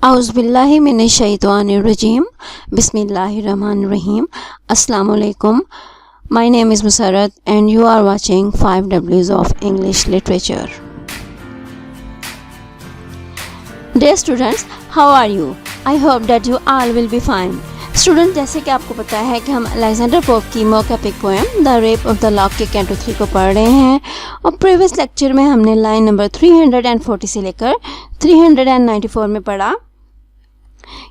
औज़ुबिल्लाहि मिनश्शैतानिर्रजीम बिस्मिल्लाहिर्रहमानिर्रहीम अस्सलामु अलैकुम। My name is Musarat and you are watching 5 W's of English Literature. Dear students, how are you? I hope that you all will be fine. Student, जैसे कि आपको पता है कि हम अलेक्जेंडर पोप की mock epic poem the rape of the lock के canto 3 को पढ़ रहे हैं और प्रीवियस लेक्चर में हमने लाइन नंबर 340 से लेकर 394 में पढ़ा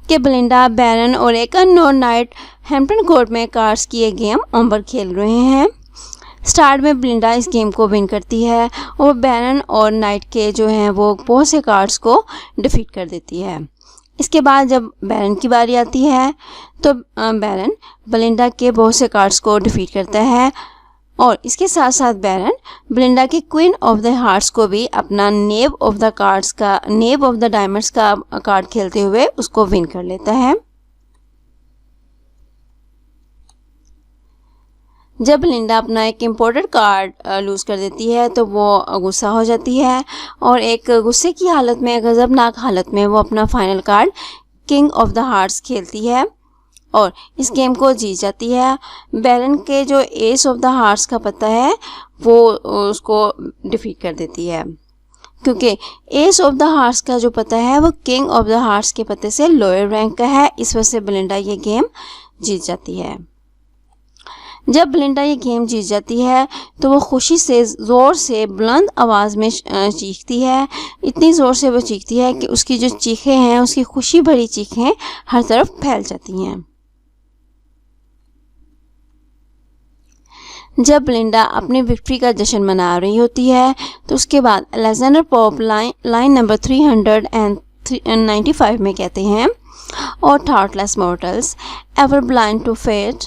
कि बेलिंडा, बैरन और एक अननोन नाइट हैम्पटन कोर्ट में कार्ड्स की एक गेम ओम्बर खेल रहे हैं। स्टार्ट में बेलिंडा इस गेम को विन करती है और बैरन और नाइट के जो हैं वो बहुत से कार्ड्स को डिफीट कर देती है। इसके बाद जब बैरन की बारी आती है तो बैरन बेलिंडा के बहुत से कार्ड्स को डिफीट करता है और इसके साथ साथ बैरन बेलिंडा के क्वीन ऑफ द हार्ट्स को भी अपना नेव ऑफ द डायमंड्स का कार्ड खेलते हुए उसको विन कर लेता है। जब बेलिंडा अपना एक इम्पोर्टेड कार्ड लूज़ कर देती है तो वो गुस्सा हो जाती है और एक गुस्से की हालत में, गज़बनाक हालत में वो अपना final card king of the hearts खेलती है और इस गेम को जीत जाती है। बैरन के जो एस ऑफ द हार्ट्स का पता है वो उसको डिफीट कर देती है, क्योंकि एस ऑफ द हार्ट्स का जो पता है वो किंग ऑफ द हार्ट्स के पते से लोअर रैंक का है। इस वजह से बेलिंडा ये गेम जीत जाती है। जब बेलिंडा ये गेम जीत जाती है तो वो खुशी से ज़ोर से बुलंद आवाज़ में चीखती है। इतनी ज़ोर से वो चीखती है कि उसकी जो चीखें हैं, उसकी खुशी भरी चीखें हर तरफ फैल जाती हैं। जब बेलिंडा अपनी विक्ट्री का जश्न मना रही होती है तो उसके बाद अलेक्जेंडर पोप लाइन नंबर 395 में कहते हैं, और thoughtless mortals ever blind to fate,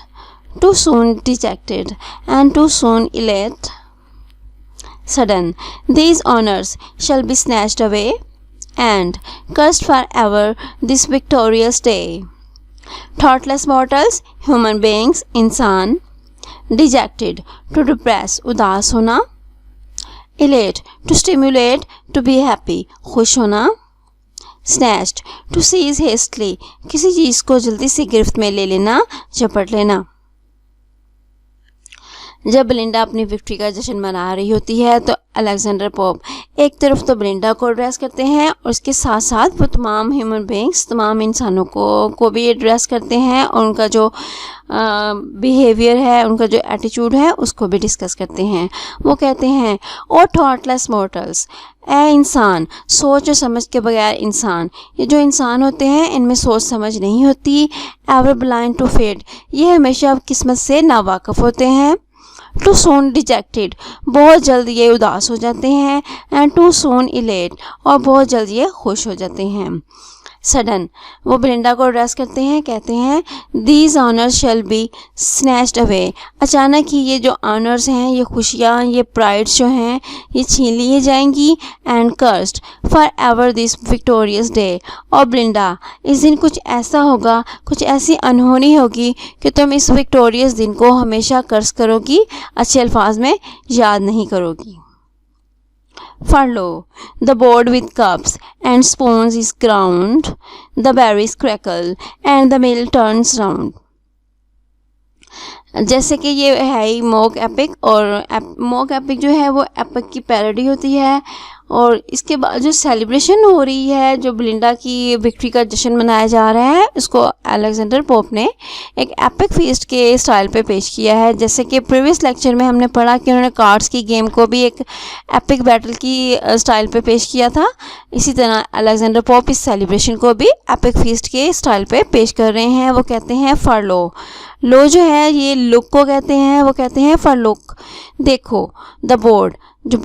too soon dejected and too soon elate, sudden these honors shall be snatched away and cursed forever this victorious day. Thoughtless mortals, human beings, इंसान, dejected to depress, उदास होना, elate to stimulate, to be happy, खुश होना, snatched to seize hastily, किसी चीज़ को जल्दी से गिरफ्त में ले लेना, झपट लेना। जब बेलिंडा अपनी विक्ट्री का जश्न मना रही होती है तो अलेक्जेंडर पोप एक तरफ तो बेलिंडा को एड्रेस करते हैं और उसके साथ साथ वो तमाम ह्यूमन बींग्स, तमाम इंसानों को भी एड्रेस करते हैं और उनका जो बिहेवियर है, उनका जो एटीट्यूड है उसको भी डिस्कस करते हैं। वो कहते हैं, ओ थॉटलेस मॉर्टल्स, ए इंसान, सोच और समझ के बगैर इंसान, ये जो इंसान होते हैं इनमें सोच समझ नहीं होती। एवर ब्लाइंड टू फेट, ये हमेशा किस्मत से नावाकिफ़ होते हैं। टू सोन डिजेक्टेड, बहुत जल्द ये उदास हो जाते हैं। एंड टू सोन इलेट, और बहुत जल्द ये खुश हो जाते हैं। सडन, वो बेलिंडा को एड्रेस करते हैं, कहते हैं, these honours shall be snatched away, अचानक ही ये जो ऑनर्स हैं, ये खुशियाँ, ये प्राइड्स जो हैं, ये छीन लिए जाएंगी। And cursed for ever this victorious day, और बेलिंडा, इस दिन कुछ ऐसा होगा, कुछ ऐसी अनहोनी होगी कि तुम इस विक्टोरियस दिन को हमेशा कर्स करोगी, अच्छे अल्फाज में याद नहीं करोगी। Furlough, the board with cups and spoons is ground, the berries crackle and the mill turns round. जैसे कि ये है ही मोक एपिक, और मोक एपिक जो है वो एपिक की पैरोडी होती है और इसके बाद जो सेलिब्रेशन हो रही है, जो बेलिंडा की विक्ट्री का जश्न मनाया जा रहा है, उसको अलेक्जेंडर पोप ने एक एपिक फीस्ट के स्टाइल पे पेश किया है। जैसे कि प्रीवियस लेक्चर में हमने पढ़ा कि उन्होंने कार्ड्स की गेम को भी एक एपिक बैटल की स्टाइल पे पेश किया था, इसी तरह अलेक्जेंडर पोप इस सेलिब्रेशन को भी एपिक फीस्ट के स्टाइल पे पेश कर रहे हैं। वो कहते हैं फरलो, लो जो है ये लुक को कहते हैं, वो कहते हैं फॉर लुक। देखो, द बोर्ड, द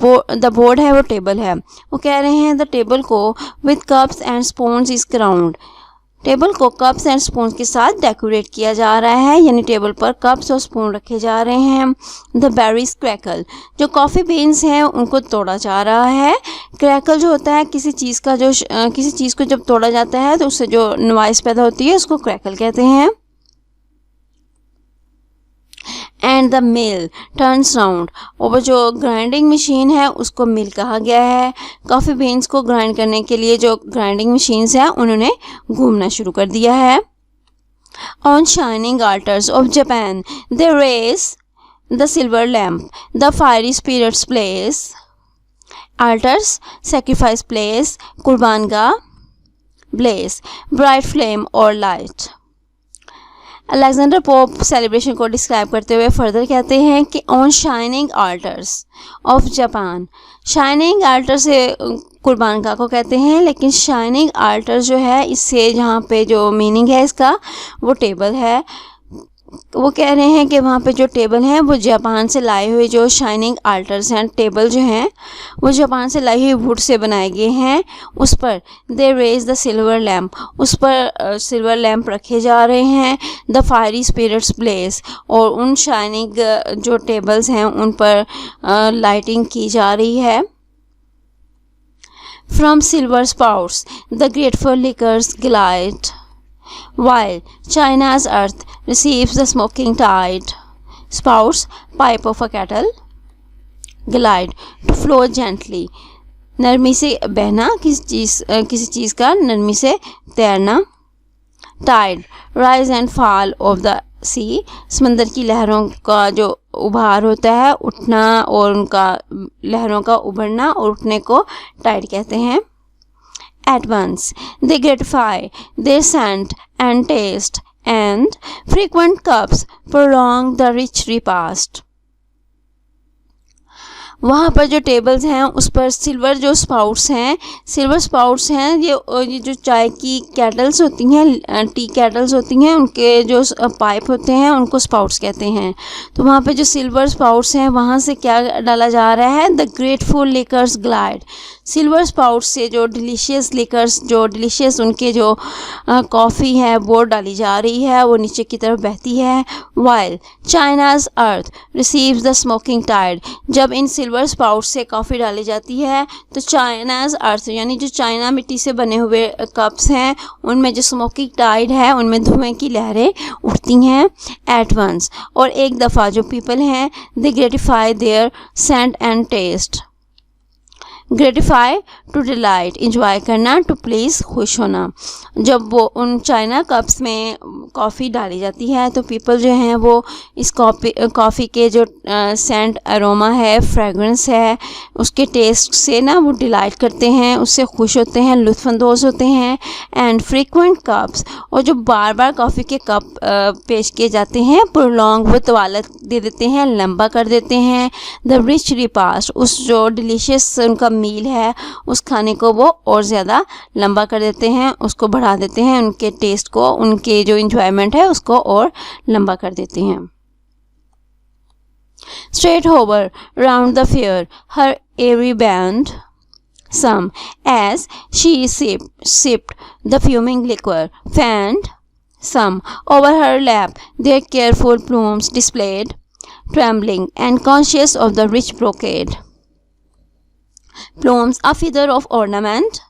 बोर्ड है वो टेबल है, वो कह रहे हैं द टेबल को with cups and spoons is crowned, table को कप्स एंड स्पून्स के साथ डेकोरेट किया जा रहा है, यानी टेबल पर कप्स और स्पून रखे जा रहे हैं। द बेरीज क्रैकल, जो कॉफ़ी बीन्स हैं उनको तोड़ा जा रहा है। क्रैकल जो होता है किसी चीज़ को जब तोड़ा जाता है तो उससे जो नॉइस पैदा होती है उसको क्रैकल कहते हैं। And the mill turns round, और वो जो ग्राइंडिंग मशीन है उसको मिल कहा गया है। कॉफ़ी बीन्स को ग्राइंड करने के लिए जो ग्राइंडिंग मशीन्स हैं उन्होंने घूमना शुरू कर दिया है। On shining altars of Japan they raise the silver lamp, the fiery spirits place, altars sacrifice place, कुर्बानगाह blaze, bright flame or light। Alexander Pope celebration को डिस्क्राइब करते हुए फर्दर कहते हैं कि on shining altars of Japan, shining altar से कुर्बानगाह को कहते हैं, लेकिन शाइनिंग आल्टर जो है इससे जहाँ पे जो मीनिंग है इसका वो टेबल है। वो कह रहे हैं कि वहाँ पे जो टेबल हैं वो जापान से लाए हुए जो शाइनिंग आल्टर्स हैं, टेबल जो हैं वो जापान से लाई हुई वुड से बनाए गए हैं। उस पर they raise the silver lamp, उस पर सिल्वर लैम्प रखे जा रहे हैं। द फायरी स्पिरिट्स ब्लेस, और उन शाइनिंग जो टेबल्स हैं उन पर लाइटिंग की जा रही है। From silver sprouts the grateful liquors glide, while China's earth receives the smoking tide, spouts pipe of a kettle, glide to flow gently, नरमी से बहना, किसी चीज़ का नरमी से तैरना। tide rise and fall of the sea, समंदर की लहरों का जो उभार होता है, उठना और उनका लहरों का उभरना और उठने को टाइड कहते हैं। At once they gratify their scent and taste, and frequent cups prolong the rich repast। वहाँ पर जो टेबल्स हैं उस पर सिल्वर जो स्पाउट्स हैं, सिल्वर स्पाउट्स हैं ये जो चाय की कैटल्स होती हैं, टी कैटल्स होती हैं, उनके जो पाइप होते हैं उनको स्पाउट्स कहते हैं। तो वहाँ पे जो सिल्वर स्पाउट्स हैं वहाँ से क्या डाला जा रहा है, the grateful liquors glide, silver sprouts से जो डिलीशियस लिकर्स, जो डिलीशियस उनके जो कॉफ़ी है वो डाली जा रही है, वो नीचे की तरफ बहती है। While China's earth receives the smoking tide, जब इन सिल्वर स्पाउट से कॉफ़ी डाली जाती है तो चाइनाज अर्थ यानी जो चाइना मिट्टी से बने हुए कप्स हैं उनमें जो स्मोकिंग टाइड है उनमें धुएं की लहरें उठती हैं। एट वंस, और एक दफ़ा जो पीपल हैं, they gratify their scent and taste, gratify to delight enjoy करना, टू प्लीज़ खुश होना। जब वो उन चाइना कप्स में कॉफ़ी डाली जाती है तो पीपल जो हैं वो इस कॉफ़ी के जो सेंट अरोमा है, फ्रेगरेंस है, उसके टेस्ट से ना वो डिलाइट करते हैं, उससे खुश होते हैं, लुत्फ़अंदोज़ होते हैं। एंड फ्रीक्वेंट कप्स, और जो बार बार कॉफ़ी के कप पेश किए जाते हैं, प्रोलॉन्ग वो तवालत दे देते हैं, लंबा कर देते हैं। द रिच रिपास्ट, उस जो डिलीशियस उनका मील है उस खाने को वो और ज़्यादा लंबा कर देते हैं, उसको बढ़ा देते हैं, उनके टेस्ट को, उनके जो इंजॉयमेंट है उसको और लंबा कर देते हैं। Straight hover round the fair, her airy band, some as she sipped the fuming liquor, fanned some over her lap, their careful plumes displayed, trembling and conscious of the rich brocade. Plumes, a feather of ornament।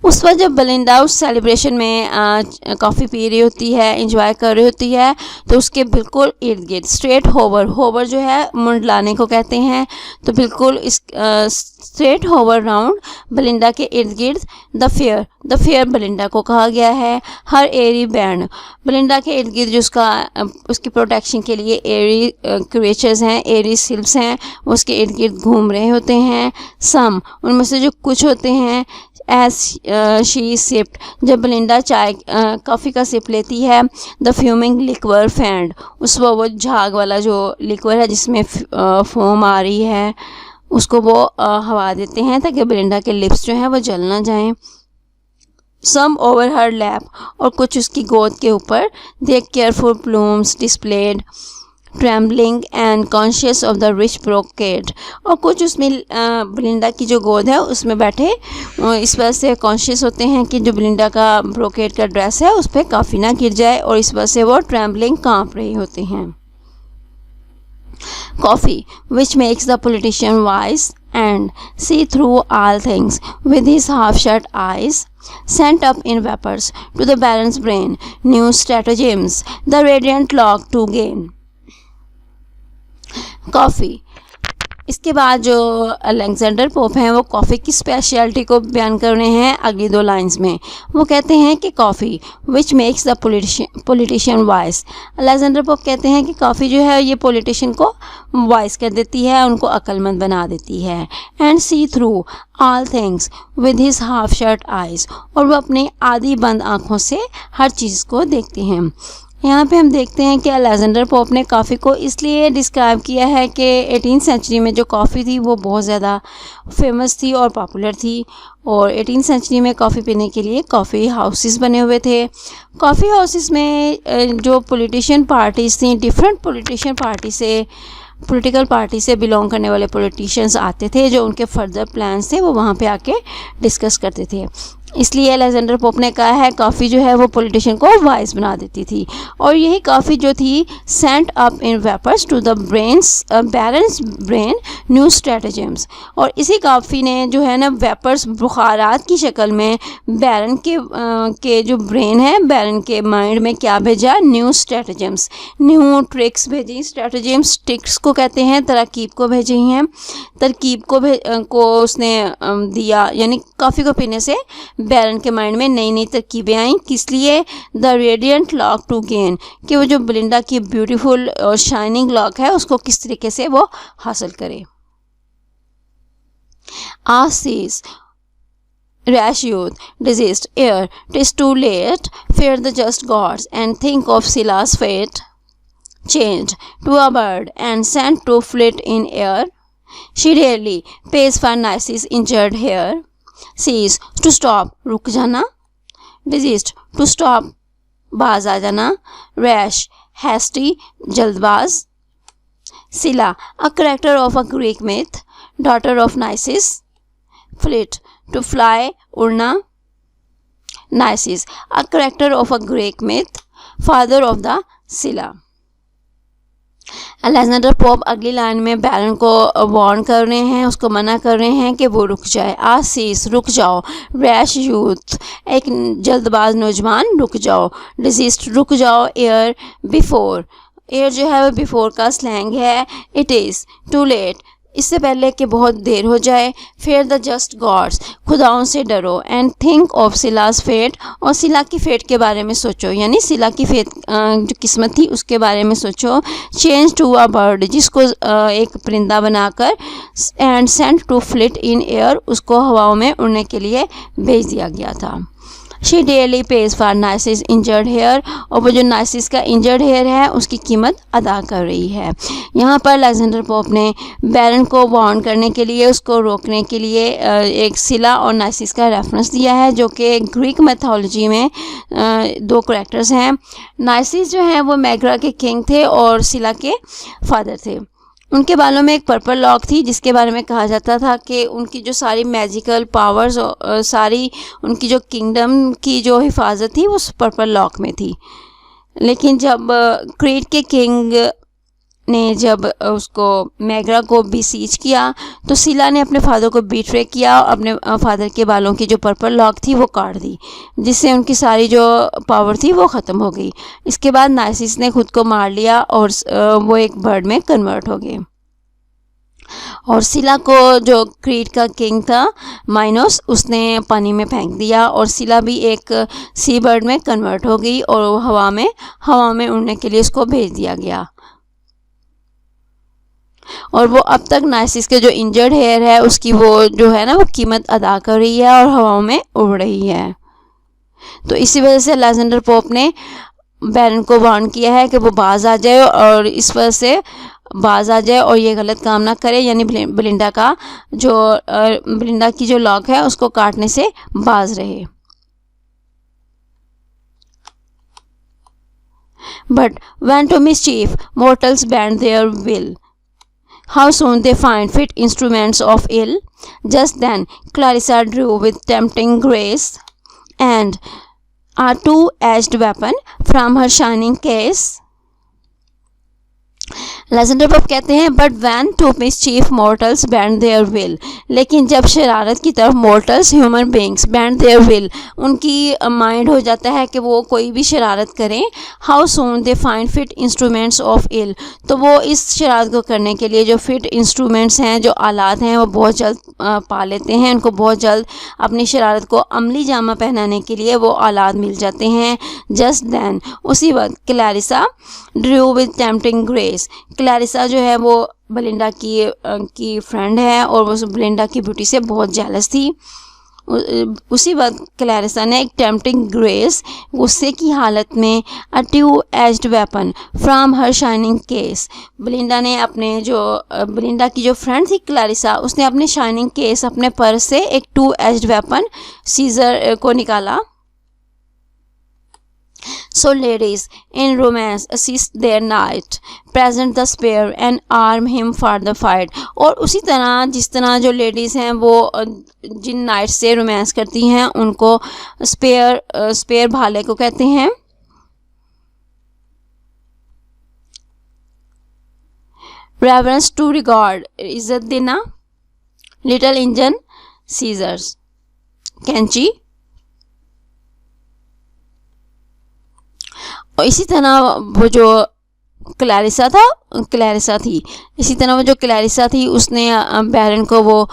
उस वक्त जब Belinda उस celebration में coffee P रही होती है, enjoy कर रही होती है, तो उसके बिल्कुल इर्द गिर्द स्ट्रेट होवर जो है मुंडलाने को कहते हैं, तो बिल्कुल इस स्ट्रेट होवर राउंड बेलिंडा के इर्द गिर्द द फेयर बेलिंडा को कहा गया है। हर एरी बैंड, बेलिंडा के इर्द गिर्द जो उसकी प्रोटेक्शन के लिए एरी क्रिएचर्स हैं, एरी सिल्व्स हैं, उसके इर्द गिर्द घूम रहे होते हैं। सम, उनमें से जो कुछ होते हैं, एज शी सिप्ड, जब बेलिंडा चाय कॉफ़ी का सिप लेती है, द फ्यूमिंग लिक्वर फैंड, उस वो झाग वाला जो लिक्वर है जिसमें फोम आ रही है उसको वो हवा देते हैं ताकि बेलिंडा के लिप्स जो हैं वो जल ना जाएं। सम ओवर हर लैप, और कुछ उसकी गोद के ऊपर, the careful plumes displayed, trembling and conscious of the rich brocade, और कुछ उसमें बेलिंडा की जो गोद है उसमें बैठे इस वजह से कॉन्शियस होते हैं कि जो बेलिंडा का ब्रोकेड का ड्रेस है उस पर काफ़ी ना गिर जाए, और इस वजह से वो ट्रैम्बलिंग काँप रहे होते हैं। Coffee which makes the politician wise and see through all things with his half-shut eyes, sent up in vapors to the Baron's brain new stratagems, the radiant lock to gain. Coffee. इसके बाद जो Alexander pope हैं वो coffee की speciality को बयान कर रहे हैं अगली 2 लाइंस में। वो कहते हैं कि coffee which makes the politician vice. Alexander पोप कहते हैं कि कॉफ़ी जो है ये पॉलिटिशियन को वाइस कर देती है, उनको अक्लमंद बना देती है। And see through all things with his half shut eyes, और वो अपनी आधी बंद आँखों से हर चीज़ को देखते हैं। यहाँ पे हम देखते हैं कि अलेक्जेंडर पोप ने कॉफ़ी को इसलिए डिस्क्राइब किया है कि 18th सेंचुरी में जो कॉफ़ी थी वो बहुत ज़्यादा फेमस थी और पॉपुलर थी, और 18th सेंचुरी में कॉफ़ी पीने के लिए कॉफ़ी हाउसेस बने हुए थे। कॉफ़ी हाउसेस में जो पॉलिटिशियन पार्टीज़ थी, डिफरेंट पॉलिटिकल पार्टी से बिलोंग करने वाले पॉलिटिशियंस आते थे, जो उनके फर्दर प्लान्स थे वो वहाँ पे आके डिस्कस करते थे। इसलिए अलेक्जेंडर पोप ने कहा है कॉफ़ी जो है वो पॉलिटिशियन को वाइस बना देती थी, और यही कॉफ़ी जो थी sent up in vapours to the baron's brain new stratagems, और इसी कॉफ़ी ने जो है ना वेपर्स बुखारात की शक्ल में बैरन के जो ब्रेन है, बैरन के माइंड में क्या भेजा, न्यू स्ट्रेटजेम्स, न्यू ट्रिक्स भेजी। स्ट्रेटजेम्स ट्रिक्स को कहते हैं, तरकीब को भेजी हैं, तरकीब को उसने दिया, यानी कॉफ़ी को पीने से बैरन के माइंड में नई नई तरकीबें आई। किस लिए? The radiant lock to gain, कि वो जो बेलिंडा की ब्यूटीफुल और शाइनिंग लॉक है उसको किस तरीके से वो हासिल करे। आसीस rash youth, desist ere 'tis too late, fear the just gods, and think of Scylla's fate, changed to a bird and sent to flit in air. She rarely pays for Nice's injured hair. Cease to stop, रुक जाना. Desist to stop, बाज आ जाना. Rash, hasty, जल्दबाज. Scylla, a character of a Greek myth, daughter of Nisus. Flit, to fly, उड़ना. Nisus, a character of a Greek myth, father of the Scylla. Alexander pope अगली line में बैरन को warn कर रहे हैं, उसको मना कर रहे हैं कि वो रुक जाए. आसीस, रुक जाओ. रैश यूथ, एक जल्दबाज नौजवान, रुक जाओ. डिजिस्ट, रुक जाओ. एयर, बिफोर, एयर जो है वो बिफोर का स्लैंग है. इट इज़ टू लेट, इससे पहले कि बहुत देर हो जाए. फेयर द जस्ट गॉड्स, खुदाओं से डरो. And think of Scylla's fate, और सिला की फेट के बारे में सोचो, यानी सिला की फेट जो किस्मत थी उसके बारे में सोचो. चेंज टू अ बर्ड, जिसको एक परिंदा बनाकर, and sent to flit in air, उसको हवाओं में उड़ने के लिए भेज दिया गया था. She daily pays for Nisus injured hair, और वो जो नाइसिस का इंजर्ड हेयर है उसकी कीमत अदा कर रही है. यहाँ पर अलेक्जेंडर पोप ने बैरन को वार्न करने के लिए, उसको रोकने के लिए एक सिला और नाइसिस का रेफरेंस दिया है, जो कि ग्रीक मैथोलॉजी में 2 करैक्टर्स हैं. नाइसिस जो हैं वो मैग्रा के किंग थे और सिला के फादर थे. उनके बालों में एक पर्पल लॉक थी, जिसके बारे में कहा जाता था कि उनकी जो सारी मैजिकल पावर्स, सारी उनकी जो किंगडम की जो हिफाजत थी वो उस पर्पल लॉक में थी. लेकिन जब क्रीट के किंग ने जब उसको मैग्रा को बीसीज किया तो सिला ने अपने फादर को बीट्रे किया और अपने फादर के बालों की जो पर्पल लॉक थी वो काट दी, जिससे उनकी सारी जो पावर थी वो ख़त्म हो गई. इसके बाद नाइसिस ने खुद को मार लिया और वो एक बर्ड में कन्वर्ट हो गए. और सिला को जो क्रीट का किंग था माइनोस, उसने पानी में फेंक दिया और सिला भी एक सी बर्ड में कन्वर्ट हो गई और हवा में उड़ने के लिए उसको भेज दिया गया. और वो अब तक नाइसिस के जो इंजर्ड हेयर है उसकी वो जो है ना वो कीमत अदा कर रही है और हवाओं में उड़ रही है. तो इसी वजह से अलेक्जेंडर पोप ने बैरन को वार्न किया है कि वो बाज आ जाए, और इस वजह से बाज आ जाए और ये गलत काम ना करे, यानी बेलिंडा की जो लॉक है उसको काटने से बाज रहे. But when to mischief mortals bend their will, how soon they find fit instruments of ill. Just then Clarissa drew with tempting grace, and a two-edged weapon from her shining case. अलेक्जेंडर पोप कहते हैं but when to mischief mortals bend their will, लेकिन जब शरारत की तरफ mortals human beings bend their will, उनकी माइंड हो जाता है कि वो कोई भी शरारत करें, how soon they find fit instruments of ill, तो वो इस शरारत को करने के लिए जो फिट इंस्ट्रूमेंट्स हैं, जो आलात हैं, वो बहुत जल्द पा लेते हैं, उनको बहुत जल्द अपनी शरारत को अमली जामा पहनाने के लिए वो आलात मिल जाते हैं। जस्ट दैन, उसी वक्त Clarissa Drew with tempting grace, Clarissa जो है वो बेलिंडा की फ्रेंड है और वो बेलिंडा की ब्यूटी से बहुत जेलस थी। उसी वक्त क्लैरिसा ने एक टेम्पटिंग ग्रेस, गुस्से की हालत में, a two edged weapon from her shining case, Belinda ने अपने जो बेलिंडा की जो फ्रेंड थी क्लैरिसा, उसने अपने शाइनिंग केस, अपने पर्स से एक टू एज्ड वेपन सीजर को निकाला। So ladies in romance assist their knight, present the spear and arm him for the fight, और उसी तरह जिस तरह जो लेडीज़ हैं वो जिन नाइट से रोमांस करती हैं उनको स्पेयर भाले को कहते हैं। रेवरेंस टू रिगार्ड, इज्जत देना। लिटिल इंजन सीजर्स, कैंची। और इसी तरह वो जो क्लैरिसा थी, इसी तरह वो जो क्लैरिसा थी उसने बैरन को वो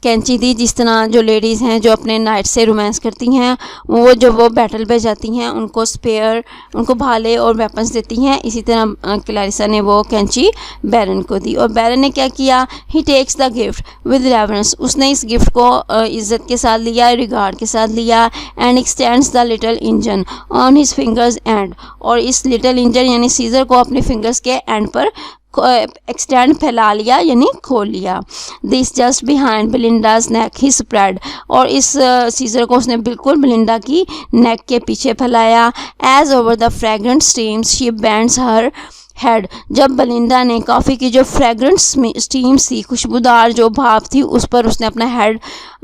कैंची दी। जिस तरह जो लेडीज़ हैं जो अपने नाइट से रोमांस करती हैं, वो जब वो बैटल पे जाती हैं उनको स्पेयर, उनको भाले और वेपन्स देती हैं, इसी तरह क्लैरिसा ने वो कैंची बैरन को दी। और बैरन ने क्या किया, he takes the gift with reverence, उसने इस गिफ्ट को इज़्ज़त के साथ लिया, रिगार्ड के साथ लिया। And x tends the little engine on his fingers and, और इस लिटिल इंजन यानी सीजर को अपने फिंगर्स के एंड पर एक्सटेंड फैला लिया यानी खोल लिया। This just behind Belinda's neck he spread, और इस सीजर को उसने बिल्कुल बेलिंडा की नेक के पीछे फैलाया। As over the fragrant steams she bends her head, जब बेलिंडा ने कॉफ़ी की जो फ्रेग्रेंट स्टीम्स थी, खुशबूदार जो भाप थी, उस पर उसने अपना हेड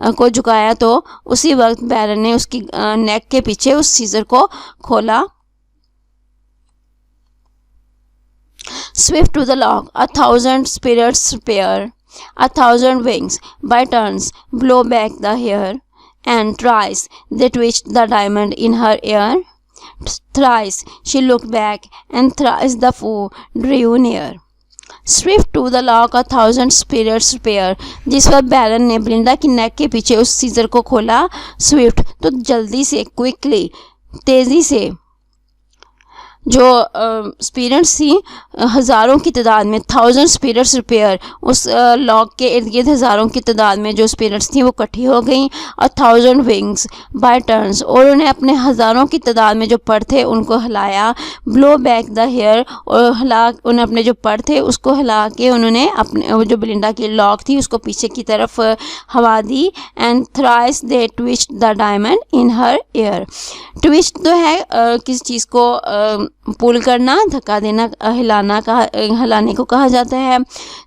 को झुकाया, तो उसी वक्त बैरन ने उसकी नेक के पीछे उस सीजर को खोला। Swift to the lock, 1,000 spirits prepare, 1,000 wings by turns blow back the hair, and thrice they twitched the diamond in her ear. Thrice she looked back, and thrice the foe drew near. Swift to the lock, 1,000 spirits prepare, जिस पर बैरन ने Belinda की नेक के पीछे उस scissor को खोला। Swift तो जल्दी से, क्विकली तेज़ी से, जो स्पिरिट्स थी हज़ारों की तादाद में, 1,000 स्पिरिट्स रिपेयर, उस लॉक के इर्द गिर्द हज़ारों की तादाद में जो स्पिरिट्स थी वो इकट्ठी हो गई। और 1,000 विंग्स बाय टर्न्स, और उन्हें अपने हज़ारों की तादाद में जो पर थे उनको हिलाया। ब्लो बैक द हेयर, और उन्हें अपने जो पर थे उसको हिला के उन्होंने अपने जो बेलिंडा की लॉक थी उसको पीछे की तरफ हवा दी। And thrice they twist the diamond in her ear, twist तो है किस चीज़ को पुल करना, धक्का देना, हिलाने को कहा जाता है।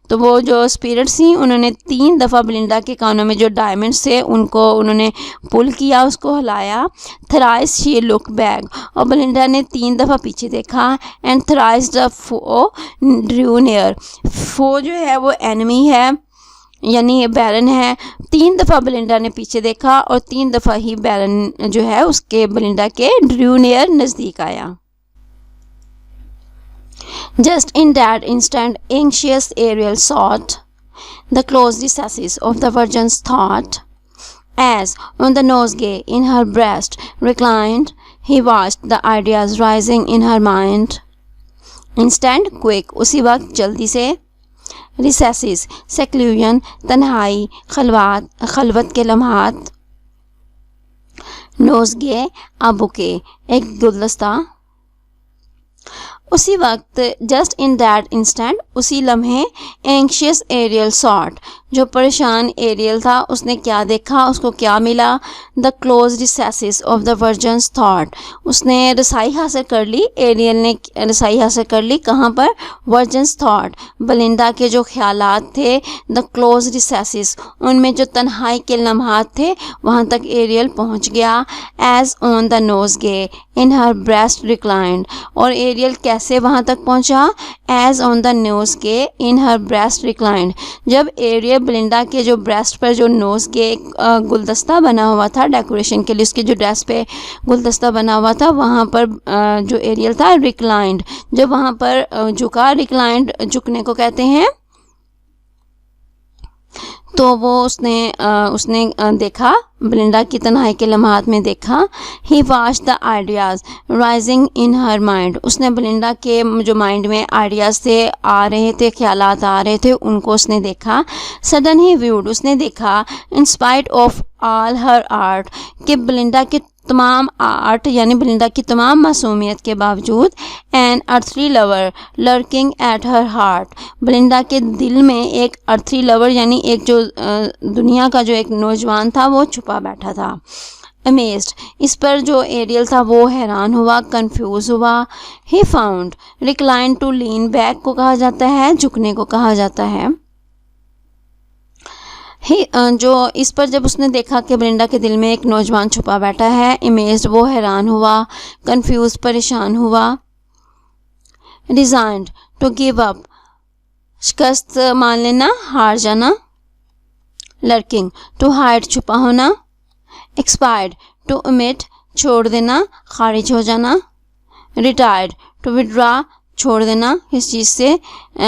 तो वो जो स्पिरिट्स थी उन्होंने 3 दफ़ा बेलिंडा के कानों में जो डायमंड्स थे उनको उन्होंने पुल किया, उसको हिलाया। थ्राइस शी लुक बैक, और बेलिंडा ने 3 दफ़ा पीछे देखा। And thrice the foe drew near, foe जो है वो एनिमी है यानी ये बैरन है। 3 दफ़ा बेलिंडा ने पीछे देखा और 3 दफ़ा ही बैरन जो है उसके बेलिंडा के ड्रू नियर नज़दीक आया। Just in that instant, anxious Ariel sought the close recesses of the virgin's thought. As on the nosegay in her breast reclined, he watched the ideas rising in her mind. Instant, quick, उसी वक्त, जल्दी से। Recesses, seclusion, तन्हाई, खलवत के लम्हात। Nosegay, a bouquet, एक गुलदस्ता। उसी वक्त, जस्ट इन दैट इंस्टेंट, उसी लम्हे, एंशियस एरियल सॉट, जो परेशान एरियल था उसने क्या देखा, उसको क्या मिला। The close recesses of the versions thought, उसने रसाई हासिल कर ली, एरियल ने रसाई हासिल कर ली कहाँ पर, वर्जन्स थॉट, बेलिंडा के जो ख्यालात थे। द क्लोज रिसेसेस, उनमें जो तन्हाई के लम्हात थे वहाँ तक एरियल पहुँच गया। As on the nosegay in her breast reclined, और एरियल कैसे कैसे वहाँ तक पहुँचा? एज ऑन द नोज के इन हर ब्रेस्ट रिक्लाइंड, जब एरियल बेलिंडा के जो ब्रेस्ट पर जो नोज के एक गुलदस्ता बना हुआ था डेकोरेशन के लिए, उसके जो ड्रेस पे गुलदस्ता बना हुआ था, वहाँ पर जो एरियल था रिक्लाइंड, जब वहाँ पर झुका, रिक्लाइंड झुकने को कहते हैं, तो वो उसने देखा, बेलिंडा की तन्हाई के लम्हात में देखा। He watch the ideas rising in her mind, उसने बेलिंडा के जो माइंड में आइडियाज़ थे, आ रहे थे, ख्यालात आ रहे थे, उनको उसने देखा। सडन ही व्यूड, उसने देखा, in spite of all her art, कि बेलिंडा के तमाम आर्ट यानी बेलिंडा की तमाम मासूमियत के बावजूद, an earthly lover lurking at her heart, Belinda के दिल में एक अर्थली लवर यानी एक जो दुनिया का जो एक नौजवान था वो छुपा बैठा था। अमेज्ड, इस पर जो एरियल था वो हैरान हुआ, कंफ्यूज हुआ। He found, recline to lean back को कहा जाता है, झुकने को कहा जाता है। जो इस पर जब उसने देखा कि बेलिंडा के दिल में एक नौजवान छुपा बैठा है, इमेज्ड वो हैरान हुआ, कंफ्यूज परेशान हुआ। रिजाइंड टू गिव अप, शिकस्त मान लेना, हार जाना। लर्किंग टू हाइड छुपा होना। एक्सपायर्ड टू ओमिट छोड़ देना, खारिज हो जाना। रिटायर्ड टू विड्रा छोड़ देना, किस चीज़ से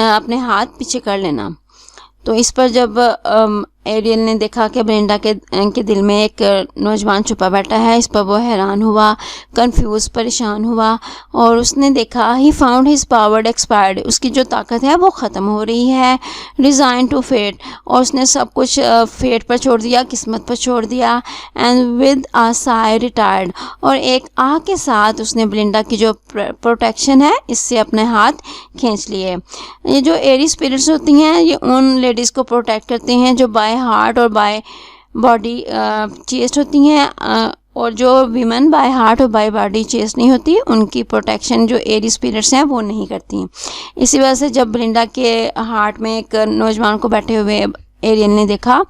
अपने हाथ पीछे कर लेना। तो इस पर जब एरियल ने देखा कि बेलिंडा के दिल में एक नौजवान छुपा बैठा है, इस पर वो हैरान हुआ, कंफ्यूज परेशान हुआ, और उसने देखा he found his power expired, उसकी जो ताकत है वो ख़त्म हो रही है। रिज़ाइन टू फेट, और उसने सब कुछ फेट पर छोड़ दिया, किस्मत पर छोड़ दिया। And with a sigh retired, और एक आह के साथ उसने बेलिंडा की जो प्रोटेक्शन है इससे अपने हाथ खींच लिए। ये जो एरी स्पिरिट्स होती हैं ये उन लेडीज़ को प्रोटेक्ट करते हैं जो बाय हार्ट और बाय बॉडी चेस्ट होती हैं, और जो वीमेन बाय हार्ट और बाय बॉडी चेस्ट नहीं होती, उनकी प्रोटेक्शन जो एरी स्पिरिट्स हैं वो नहीं करती। इसी वजह से जब बेलिंडा के हार्ट में एक नौजवान को बैठे हुए एरियल ने देखा,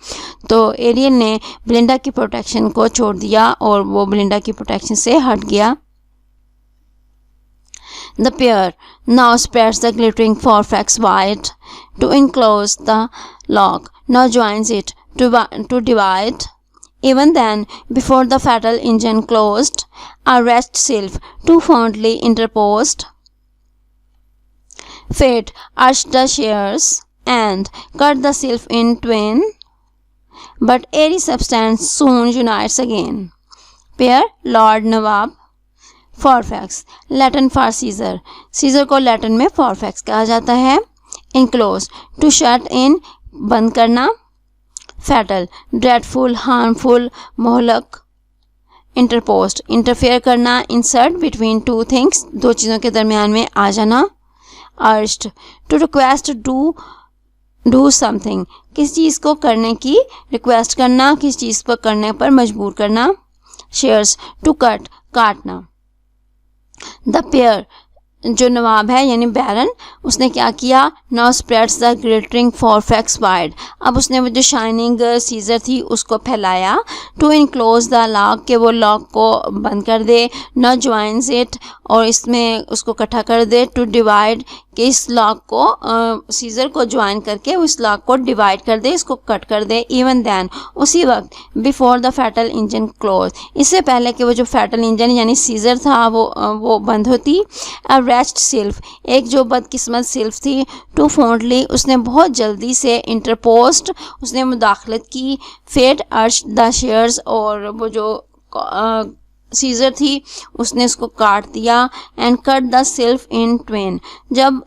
तो एरियल ने बेलिंडा की प्रोटेक्शन को छोड़ दिया और वो बेलिंडा की प्रोटेक्शन से हट गया। The pair now spreads the glittering forfax wide to enclose the lock, now joins it to divide. Even then, before the fatal engine closed, a wretched sylph too fondly interposed. Fate urged the shears and cut the sylph in twain, but airy substance soon unites again. Pair Lord Nawab forfex, Latin for scissor, scissor को Latin में forfex कहा जाता है। Enclose to shut in, बंद करना। Fatal dreadful, harmful, मोहलक। Interpose interfere करना। Insert between two things, दो चीज़ों के दरमियान में आ जाना। Urge to request do something, किस चीज़ को करने की रिक्वेस्ट करना, किस चीज़ पर करने पर मजबूर करना। शेयर्स टू कट, काटना। द पेयर, जो नवाब है यानी बैरन, उसने क्या किया? Now spreads the glittering forfex wide, अब उसने वो जो शाइनिंग सीजर थी उसको फैलाया। टू इनक्लोज द लॉक, के वो लॉक को बंद कर दे। न ज्वाइंस इट, और इसमें उसको इकट्ठा कर दे। टू डिवाइड, कि इस लॉक को सीजर को ज्वाइन करके उस लॉक को डिवाइड कर दे, इसको कट कर दे। इवन दैन, उसी वक्त। Before the fatal engine close, इससे पहले कि वो जो फैटल इंजन यानी सीजर था वो बंद होती। अ रेस्ट सिल्फ, एक जो बदकिस्मत सिल्फ थी। टू फॉन्डली, उसने बहुत जल्दी से। इंटरपोस्ट, उसने मुदाखलत की। फेट अर्च द शेयर्स, और वो जो सीजर थी उसने उसको काट दिया। And cut the sylph in twain, जब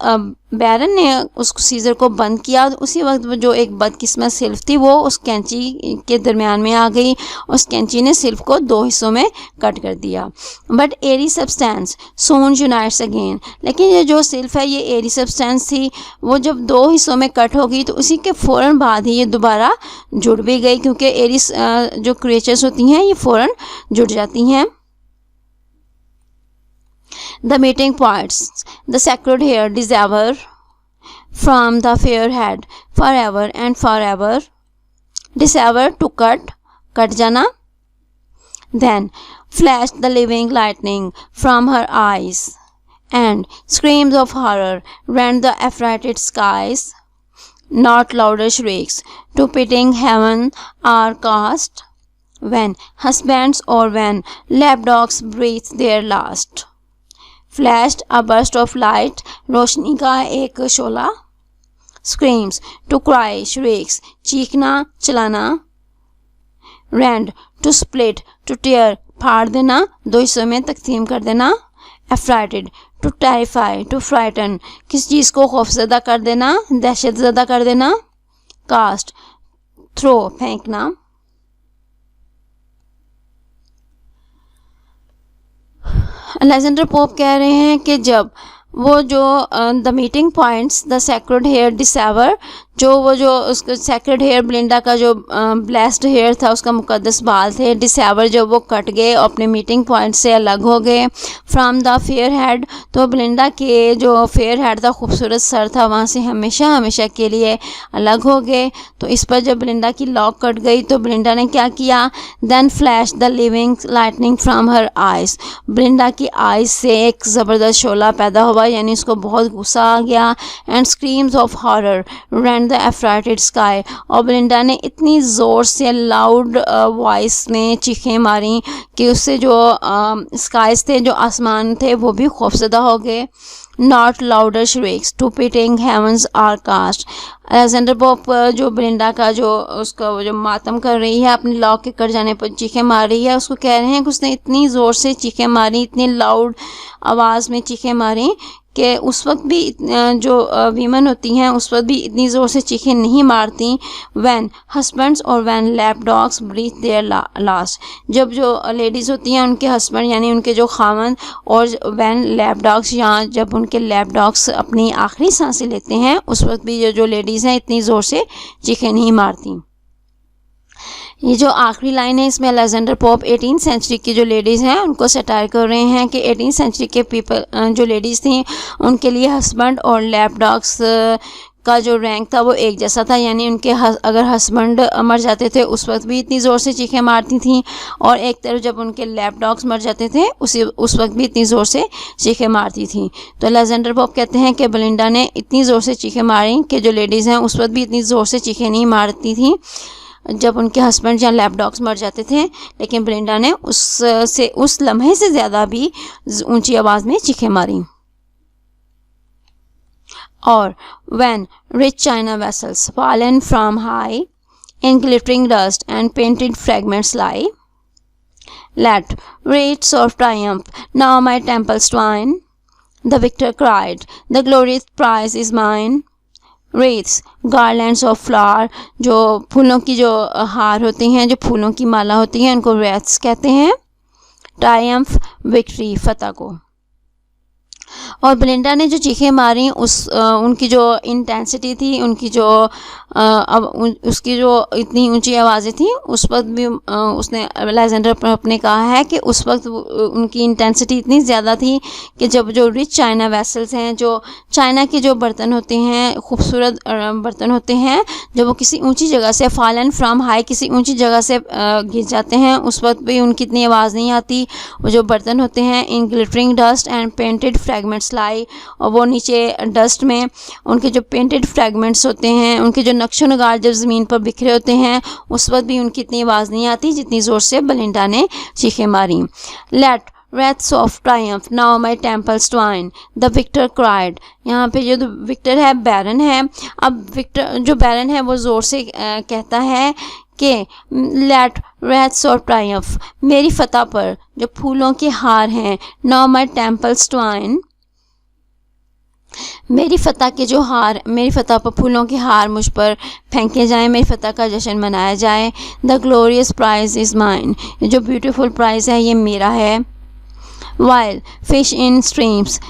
बैरन ने उस सीजर को बंद किया तो उसी वक्त वो जो एक बदकिस्मत सिल्फ थी वो उस कैंची के दरमियान में आ गई। उस कैंची ने सिल्फ को दो हिस्सों में कट कर दिया। But airy substance soon unites again, लेकिन ये जो सिल्फ है ये एरी सब्सटेंस थी, वो जब दो हिस्सों में कट हो गई तो उसी के फ़ौरन बाद ही ये दोबारा जुड़ भी गई, क्योंकि एरी जो क्रिएचर्स होती हैं ये फ़ौरन जुड़ जाती हैं। The meeting points, the sacred hair disappear from the fair head forever and forever. Disappear to cut, cut जाना। Then flashed the living lightning from her eyes and screams of horror rend the affrighted skies. Not louder shrieks to pitying heaven are cast, when husbands or when lapdogs breathe their last. Flashed a burst of light, रोशनी का एक शोला. Screams to cry, shrieks, चीखना, चिल्लाना. Rend to split, to tear, फाड़ देना, दो हिस्सों में तकसीम कर देना. Affrighted to terrify, to frighten, किस चीज़ को खौफज़दा कर देना, दहशतज़दा कर देना. Cast throw, फेंकना. अलेक्जेंडर पोप कह रहे हैं कि जब वो जो the meeting points the sacred hair dissever, वो जो उसका सेक्रेड हेयर ब्लिंडा का जो ब्लेस्ड हेयर था, उसका मुकद्दस बाल थे, डिसेवर जब वो कट गए अपने मीटिंग पॉइंट से अलग हो गए. फ्रॉम द फेयर हेड, तो ब्लिंडा के जो फेयर हेड था, खूबसूरत सर था, वहाँ से हमेशा हमेशा के लिए अलग हो गए. तो इस पर जब ब्लिंडा की लॉक कट गई तो ब्लिंडा ने क्या किया, then flash the living lightning from her eyes, Belinda की आइज़ से एक ज़बरदस्त शोला पैदा हुआ, यानी उसको बहुत गुस्सा आ गया. And screams of horror rend the affrighted sky, और ब्लिंडा ने इतनी ज़ोर से लाउड वॉइस में चीखें मारी कि उससे जो स्काइज थे, जो आसमान थे, वो भी खौफज़दा हो गए. Not louder shrieks to pitying heavens are cast, Alexander Pope जो ब्लिंडा का जो उसका वो जो मातम कर रही है, अपने लॉक के कट जाने पर चीखें मार रही है, उसको कह रहे हैं कि उसने इतनी ज़ोर से चीखें मारी, इतनी लाउड आवाज़ में चीखें मारी कि उस वक्त भी जो वीमन होती हैं उस वक्त भी इतनी ज़ोर से चीखें नहीं मारती. वैन हस्बैंड्स और when lap dogs breathe their last, जब जो लेडीज़ होती हैं उनके हस्बैंड यानी उनके जो खामन, और वैन लैप डॉग्स या जब उनके लैप डॉग्स अपनी आखिरी सांसें लेते हैं, उस वक्त भी जो लेडीज़ हैं इतनी ज़ोर से चीखें नहीं मारती. ये जो आखिरी लाइन है इसमें अलेक्जेंडर पोप 18th सेंचुरी की जो लेडीज़ हैं उनको सटायर कर रहे हैं कि 18th सेंचुरी के पीपल जो लेडीज़ थी उनके लिए हस्बैंड और लैप डॉग्स का जो रैंक था वो एक जैसा था, यानी उनके अगर हस्बैंड मर जाते थे उस वक्त भी इतनी ज़ोर से चीखें मारती थी, और एक तरफ जब उनके लैप डॉग्स मर जाते थे उस वक्त भी इतनी ज़ोर से चीखें मारती थी. तो अलेक्जेंडर पोप कहते हैं कि ब्लिंडा ने इतनी ज़ोर से चीखें मारी कि जो लेडीज़ हैं उस वक्त भी इतनी ज़ोर से चीखें नहीं मारती थी जब उनके हस्बैंड या लैप डॉग्स मर जाते थे, लेकिन ब्लिंडा ने उस लम्हे से ज़्यादा भी ऊंची आवाज़ में चीखें मारी. और when rich china vessels fallen from high in glittering dust and painted fragments lie, let wreaths of triumph now my temples twine, the victor cried, the glorious prize is mine. wreaths, garlands of flower, जो फूलों की जो हार होती हैं, जो फूलों की माला होती हैं, उनको wreaths कहते हैं. triumph, victory, फतह को. और ब्लिंडा ने जो चीखें मारी उनकी जो इंटेंसिटी थी, उनकी जो उसकी जो इतनी ऊंची आवाज़ें थी, उस वक्त भी उसने अलेक्जेंडर पोप ने कहा है कि उस वक्त उनकी इंटेंसिटी इतनी ज़्यादा थी कि जब जो रिच चाइना वेसल्स हैं, जो चाइना के जो बर्तन होते हैं, खूबसूरत बर्तन होते हैं, जब वो किसी ऊंची जगह से फॉलन फ्रॉम हाई, किसी ऊंची जगह से गिर जाते हैं, उस वक्त भी उनकी इतनी आवाज़ नहीं आती. वो जो बर्तन होते हैं in glittering dust and painted fragments lie, और वो नीचे डस्ट में उनके जो पेंटेड फ्रैगमेंट्स होते हैं, उनके जो नक्शो नगार जब ज़मीन पर बिखरे होते हैं, उस वक्त भी उनकी इतनी आवाज़ नहीं आती जितनी ज़ोर से ब्लिंडा ने चीखें मारी. Let wreaths of triumph now my temples twine, the victor cried. यहाँ पे जो विक्टर है बैरन है. अब विक्टर जो बैरन है वो ज़ोर से कहता है कि लेट wreaths of triumph, मेरी फतह पर जो फूलों के हार हैं, now my temples twine, मेरी फतह के जो हार, मेरी फतह पर फूलों के हार मुझ पर फेंके जाएं, मेरी फतह का जश्न मनाया जाए. The glorious prize is mine, जो ब्यूटीफुल प्राइज़ है ये मेरा है. while fish in streams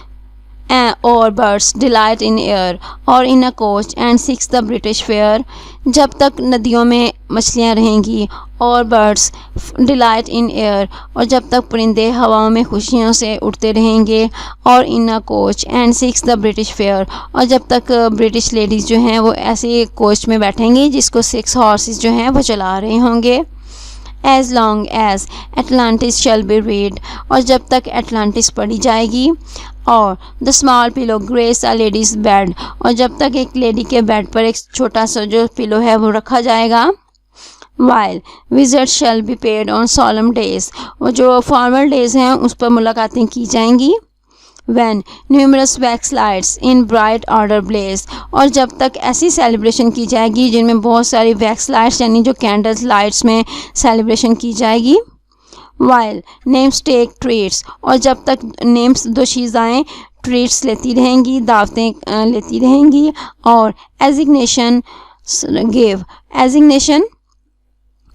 or birds delight in air or in a coach and seeks the British fair, जब तक नदियों में मछलियाँ रहेंगी और बर्ड्स डिलाइट इन एयर, और जब तक परिंदे हवाओं में खुशियों से उड़ते रहेंगे, और in a coach and six the British fair, और जब तक ब्रिटिश लेडीज़ जो हैं वो ऐसे कोच में बैठेंगी जिसको 6 हॉर्सेस जो हैं वो चला रहे होंगे. As long as Atalantis shall be read, और जब तक एटलांटिस पढ़ी जाएगी। और the small pillow grace a lady's bed, और जब तक एक लेडी के बेड पर एक छोटा सा जो पिलो है वो रखा जाएगा। While visit shall be paid on solemn days, और जो फॉर्मल डेज हैं उस पर मुलाकातें की जाएंगी। When numerous wax lights in bright order blaze, और जब तक ऐसी सेलिब्रेशन की जाएगी जिनमें बहुत सारी वैक्स लाइट्स यानी जो कैंडल्स लाइट्स में सेलिब्रेशन की जाएगी। While names take treats, और जब तक नेम्स दोशीज़ाएँ ट्रीट्स लेती रहेंगी, दावतें लेती रहेंगी। और एजिग्नेशन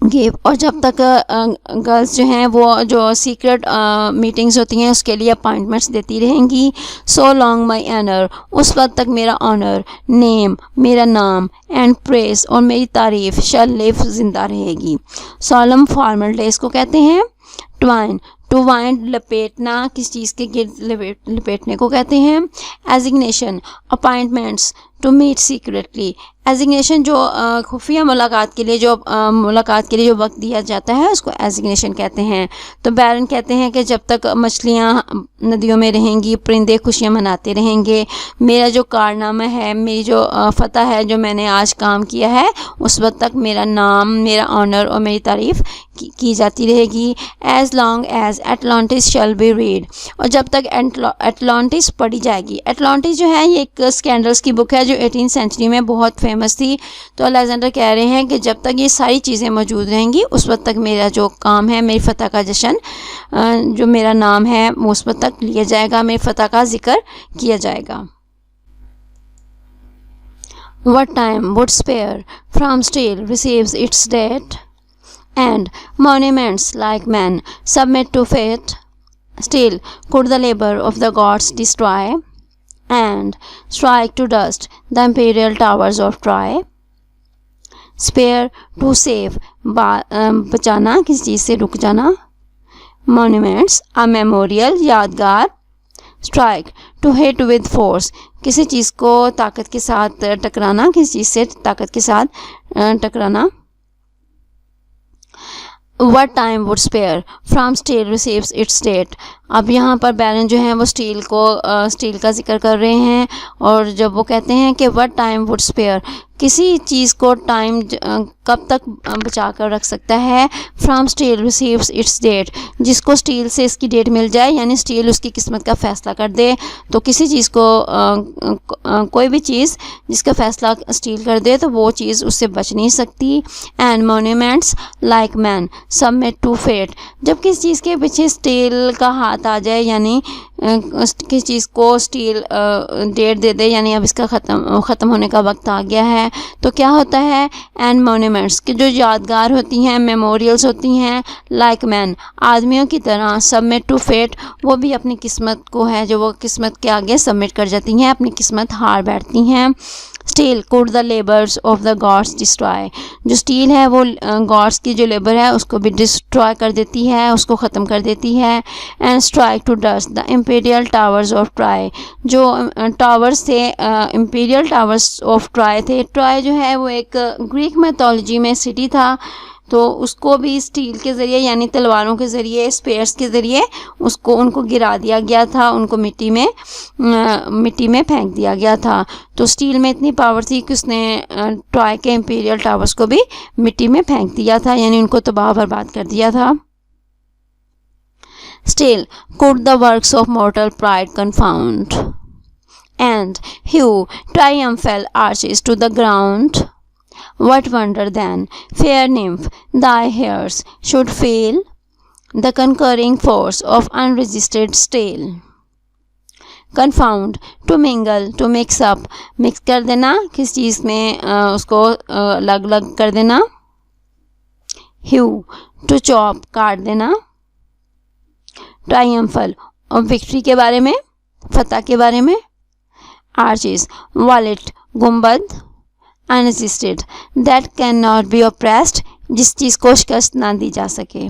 गिव, और जब तक गर्ल्स जो हैं वो जो सीक्रेट मीटिंग्स होती हैं उसके लिए अपॉइंटमेंट्स देती रहेंगी। सो लॉन्ग माई ऑनर, उस वक्त तक मेरा ऑनर, नेम मेरा नाम, एंड प्रेस और मेरी तारीफ़ शैल लिव जिंदा रहेगी। सॉलम फॉर्मल डेज को कहते हैं। ट्वाइन टू वाइंड लपेटना, किस चीज़ के गिर्द लपेटने को कहते हैं। एजिग्नेशन अपॉइंटमेंट्स टू मीट सीक्रेटली, एजिग्नेशन जो खुफिया मुलाकात के लिए जो वक्त दिया जाता है उसको एजिग्नेशन कहते हैं। तो बैरन कहते हैं कि जब तक मछलियाँ नदियों में रहेंगी, परिंदे खुशियाँ मनाते रहेंगे, मेरा जो कारनामा है, मेरी जो फ़तह है, जो मैंने आज काम किया है, उस वक्त तक मेरा नाम, मेरा ऑनर और मेरी तारीफ़ की जाती रहेगी। As long as Atlantis shall be read, और जब तक एटलांटिस पढ़ी जाएगी। एटलांटिस जो है ये एक स्कैंडल्स की बुक है जो 18th सेंचुरी में बहुत फेमस थी। तो अलेक्जेंडर कह रहे हैं कि जब तक ये सारी चीज़ें मौजूद रहेंगी उस वक्त तक मेरा जो काम है, मेरी फ़तह का जश्न, जो मेरा नाम है वो उस वक्त तक लिया जाएगा, मेरी फ़तह का जिक्र किया जाएगा। What time would spare from steel receives its dead, and monuments like men submit to fate. Still could the labor of the gods destroy, and strike to dust the imperial towers of Troy. Spare to save, बचाना, किसी चीज़ से रुक जाना। Monuments a memorial, यादगार। Strike to hit with force, किसी चीज़ को ताकत के साथ टकराना, किसी चीज़ से ताकत के साथ टकराना। What time would spare from steel receives its date, अब यहाँ पर बैरन जो हैं वो स्टील का जिक्र कर रहे हैं। और जब वो कहते हैं कि what time would spare, किसी चीज़ को टाइम कब तक बचा कर रख सकता है। From steel receives its date, जिसको स्टील से इसकी डेट मिल जाए, यानी स्टील उसकी किस्मत का फ़ैसला कर दे। तो किसी चीज़ को कोई भी चीज़ जिसका फ़ैसला स्टील कर दे तो वो चीज़ उससे बच नहीं सकती। And monuments like men submit to fate, जब किसी चीज़ के पीछे स्टील का हाथ आ जाए, यानी किसी चीज़ को स्टील डेट दे दे, यानी अब इसका ख़त्म होने का वक्त आ गया है, तो क्या होता है। एंड मोन्यूमेंट्स की जो यादगार होती हैं, मेमोरियल्स होती हैं, लाइक मैन आदमियों की तरह, सबमिट टू फेट वो भी अपनी किस्मत को है जो वो किस्मत के आगे सबमिट कर जाती हैं, अपनी किस्मत हार बैठती हैं। Steel could the labours of the gods destroy, जो स्टील है वो गॉड्स की जो लेबर है उसको भी डिस्ट्रॉय कर देती है, उसको ख़त्म कर देती है। And strike to dust the imperial towers of Troy, जो टावर्स थे, इम्पीरियल टावर्स ऑफ ट्राई थे। ट्राई जो है वो एक ग्रीक मैथोलॉजी में सिटी था, तो उसको भी स्टील के ज़रिए यानी तलवारों के ज़रिए, स्पेयर्स के ज़रिए उनको गिरा दिया गया था, उनको मिट्टी में फेंक दिया गया था। तो स्टील में इतनी पावर थी कि उसने ट्रॉय के इम्पीरियल टावर्स को भी मिट्टी में फेंक दिया था, यानी उनको तबाह बर्बाद कर दिया था। Still could the works of mortal pride confound, and hew triumphal arches to the ground. What wonder then, fair nymph, thy hairs should feel the conquering force of unresisted steel. Confound, to mingle, to mix up, mix कर देना, किस चीज़ में उसको अलग अलग कर देना। Hew, to chop, काट देना। Triumphal, और विक्ट्री के बारे में, फतह के बारे में। Arches, wallet, गुंबद। Unresisted, that cannot be oppressed, जिस चीज़ को शिकस्त ना दी जा सके।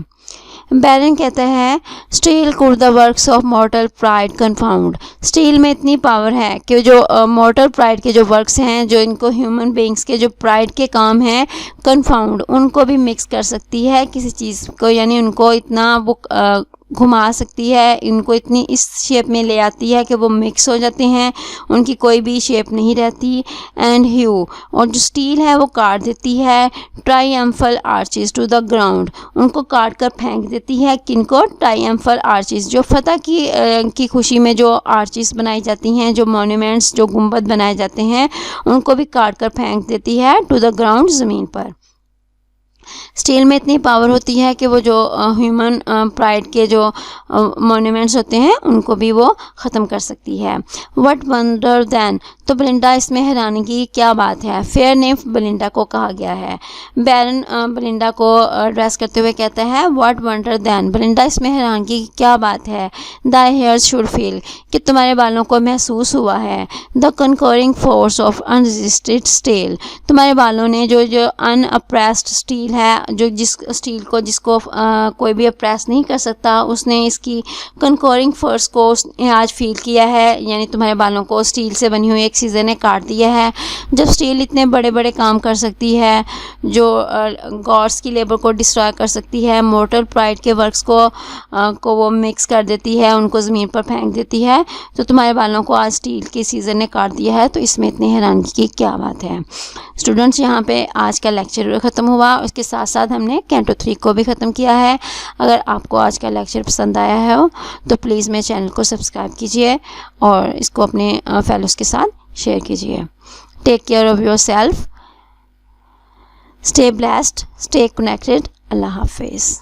बैरन कहता है steel could the works of mortal pride confound. Steel में इतनी पावर है कि जो मॉर्टल प्राइड के जो वर्क्स हैं, जो इनको ह्यूमन बींग्स के जो प्राइड के काम हैं, कन्फाउंड, उनको भी मिक्स कर सकती है किसी चीज़ को, यानी उनको इतना वो घुमा सकती है, इनको इतनी इस शेप में ले आती है कि वो मिक्स हो जाते हैं, उनकी कोई भी शेप नहीं रहती। एंड ह्यू, और जो स्टील है वो काट देती है ट्रायम्फल आर्चेस टू द ग्राउंड, उनको काट कर फेंक देती है। किनको? ट्रायम्फल आर्चेस, जो फतह की खुशी में जो आर्चेस बनाई जाती हैं, जो मॉन्यूमेंट्स, जो गुंबद बनाए जाते हैं, उनको भी काट कर फेंक देती है टू द ग्राउंड, ज़मीन पर। स्टील में इतनी पावर होती है कि वो जो ह्यूमन प्राइड के जो मॉन्यूमेंट्स होते हैं उनको भी वो ख़त्म कर सकती है। व्हाट वंडर दैन, तो बेलिंडा इसमें हैरानी की क्या बात है। फेयर ने बेलिंडा को कहा गया है। बैरन बेलिंडा को एड्रेस करते हुए कहता है व्हाट वंडर दैन, बेलिंडा इसमें हैरानी की क्या बात है। द हेयर्स शुड फील, कि तुम्हारे बालों को महसूस हुआ है। द कनकरिंग फोर्स ऑफ अनरेजिस्टेड स्टील, तुम्हारे बालों ने जो अनअप्रेस्ड स्टील है, जो जिस स्टील को जिसको कोई भी अप्रेस नहीं कर सकता, उसने इसकी कनकरिंग फोर्स को आज फील किया है, यानी तुम्हारे बालों को स्टील से बनी हुई एक चीज़ ने काट दिया है। जब स्टील इतने बड़े बड़े काम कर सकती है, जो गॉड्स की लेबर को डिस्ट्रॉय कर सकती है, मॉर्टल प्राइड के वर्क्स को वो मिक्स कर देती है, उनको ज़मीन पर फेंक देती है, तो तुम्हारे बालों को आज स्टील के सीज़र ने काट दिया है, तो इसमें इतनी हैरानी की क्या बात है। स्टूडेंट्स, यहाँ पे आज का लेक्चर ख़त्म हुआ, उसके साथ साथ हमने कैंटो 3 को भी ख़त्म किया है। अगर आपको आज का लेक्चर पसंद आया है तो प्लीज़ मेरे चैनल को सब्सक्राइब कीजिए और इसको अपने फेलोज़ के साथ शेयर कीजिए। Take care of your self, stay blessed, stay connected. अल्लाह हाफिज़।